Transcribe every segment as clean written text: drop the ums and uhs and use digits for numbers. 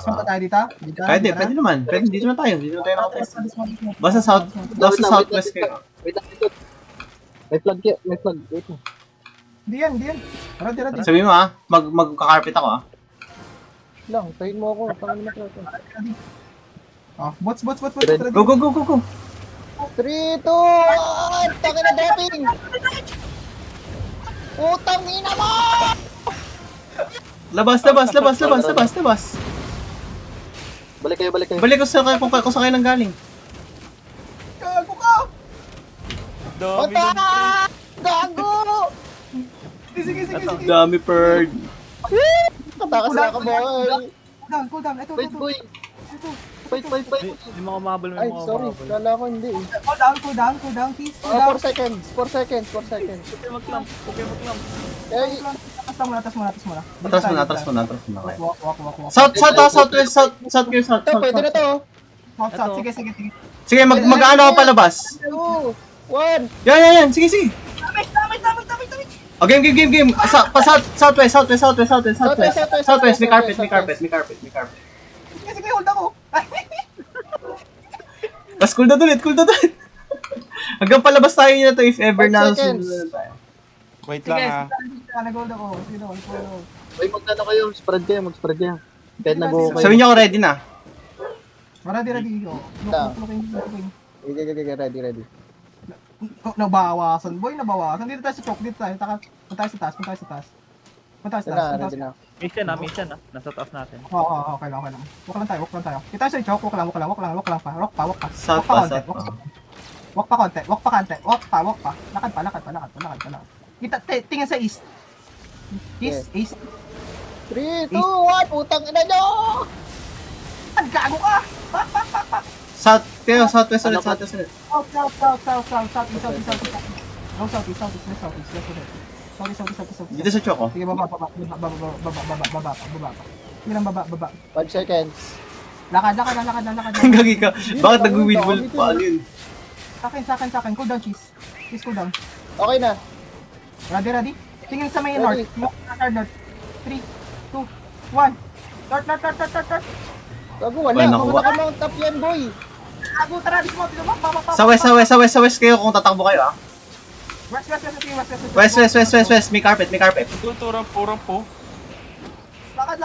Saan pa tayo dito? Pwede, pwede naman. Pwede, dito na tayo. Dito na tayo nakapwesto. Basta southwest kayo. Wait lang, wait lang. May flag yan, may flag. Wait lang. Hindi yan, hindi yan. Ready. Sabi mo magkakarpet ako Lang, tayin mo ako. Tangan mo ko. Oh, bots. Ready. Go. 3, 2, 1! Takin na dropping! Utang ina mo! Labas. Balik kayo. Balik ko sa kung saan kayo nang galing. Gago ka! Utang! Gago! Sige. Dami bird. Katakas na ako, boy! Cool down. Ito. Wait, boy! Wait. May mga mabal, Ay, sorry. Kala ko hindi eh. Cool down, please. 4 seconds. Okay, mag-clamp. Eh, Atas muna. Atras mo na kayo. Walk. Southwest. pwede na to. South. Sige. Sige, mag-ano ako palabas. 2, 1. Yan. Sige. Oh, game. Southwest. May carpet. Sige, hold ako. Tapos cool down ulit. Hanggang palabas tayo nyo to if ever 5 na seconds. tayo. Wait Sige, lang nag-hold ako. Sige, hold. Uy, magkano kayo? Spread kayo. Kahit nag-go kayo. Sabi niyo ako ready na. Ready. Looking. Ready. Nabawasan. Dito tayo sa choke. Punta tayo sa taas. Ready na. Mission na. Nasa taas natin. Oo, okay lang. Walk lang tayo. Kita tayo sa choke. Walk lang pa. Walk pa. South Walk pa konti. Lakad pa. Kita, tingin sa east. East. 3, 2, 1! Putang ina nyo! Ang gago ka! Southwest ulit. South, east. Go southeast. Dito sa Choco. Sige, baba pa. Sige lang, baba. 5 seconds. Lakad. Ang gagi ka. Bakit nag-weedball pa? Ano yun? Sa akin. Cool down, cheese. Cheese, cool down. Okay na. Ready? Tingin sa may Ready. north. 3, 2, 1. North. Gago, wala. Wala, Kung nakuha. naka-mount up yan, boy. Gago, tara, dismount. Sa west kayo kung tatakbo kayo West. May carpet. Turang po. Lakad.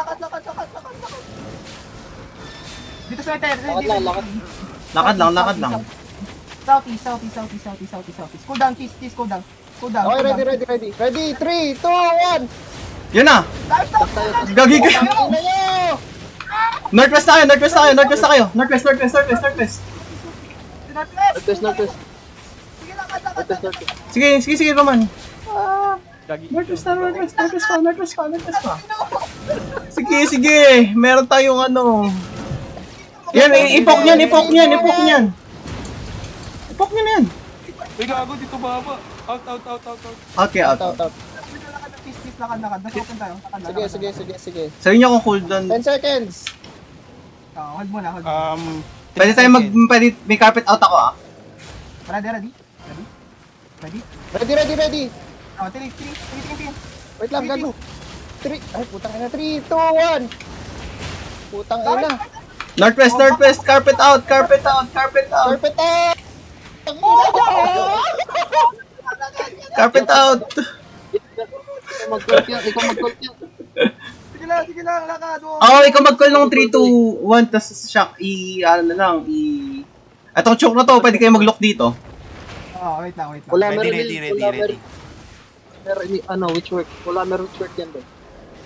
Dito sa may tayo. Lakad lang. Southeast. Cool down, cheese, cool down. Okay, ready. Ready, 3, 2, 1! Yun na! Gagi ka! Ina nyo! Northwest na kayo! Northwest! Northwest. Sige, Roman. Gagi. Northwest pa. Sige. Meron tayong ano. Yan, ipok niyan. Ipok niya na yan. Uy, gago, dito baba. Out. Okay, out. Peace, lakad. Nasa-open tayo. Sige. Sabi niyo kung cooldown. 10 seconds. Hold muna. Pwede tayo may carpet out ako Ready? Ready. Tingin. Wait lang, gago. 3, ay, putang ina. 3, 2, 1! Putang ina. Northwest, carpet out. Perfect out! Ang ina nyo! Carpet out. Ikaw mag-court yan. Sige lang, lakad. Ikaw mag-call ng 3, 2, 1, tas shock, Itong choke na to, pwede kayo mag-lock dito. Wait lang. Wala Ready. Which work? Wala meron which work yan, boy.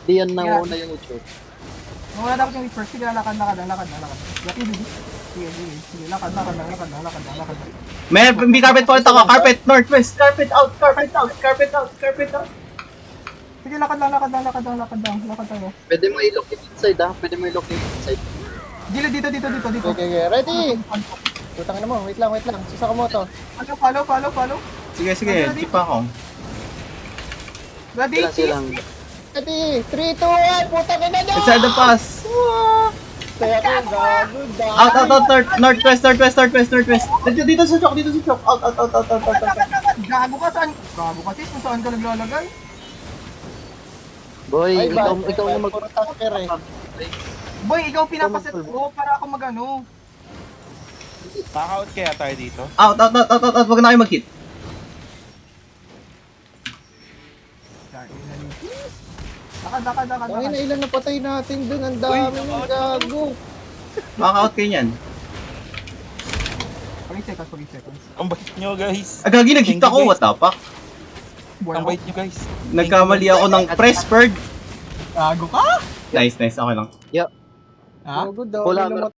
Di yan nauna yung which work. Wala dapat yung first. Sige, lakad. Lucky, baby. Sige, lakad. May carpet point ako, carpet, northwest, carpet out. Sige, lakad tayo. Pwede mo i-lock yung inside, ha? Gilid dito. Okay. Ready? Putang ina mo. Wait lang. Susaka mo to. Follow. Sige, jeep ako. Ready? Silang. Ready? 3, 2, 1! Putang ina nyo! Inside the pass. Kaya ko, gago. Out, northwest. Dito sa choke. Out. Gago ka, saan? Gago ka, sis. Kung saan ka naglalagay? Boy, Ay, ikaw na mag-attacker mag-attacker eh. Boy, ikaw pinapaset ko para ako magano. Knock-out kaya tayo dito. Out. Wag na kayo mag-hit. Lakad. Tangina, ilan napatay natin dun? Ang dami ng gago. Maka-out kayo niyan. 40 seconds. Ang bait nyo, guys. Agagi, nag-hit ako. What the fuck? Buwan Ang ako. bait nyo, guys. Nagkamali ako ng press bird. Gago ka? Nice. Okay lang. Ha? Gago, dami Wala, namatay.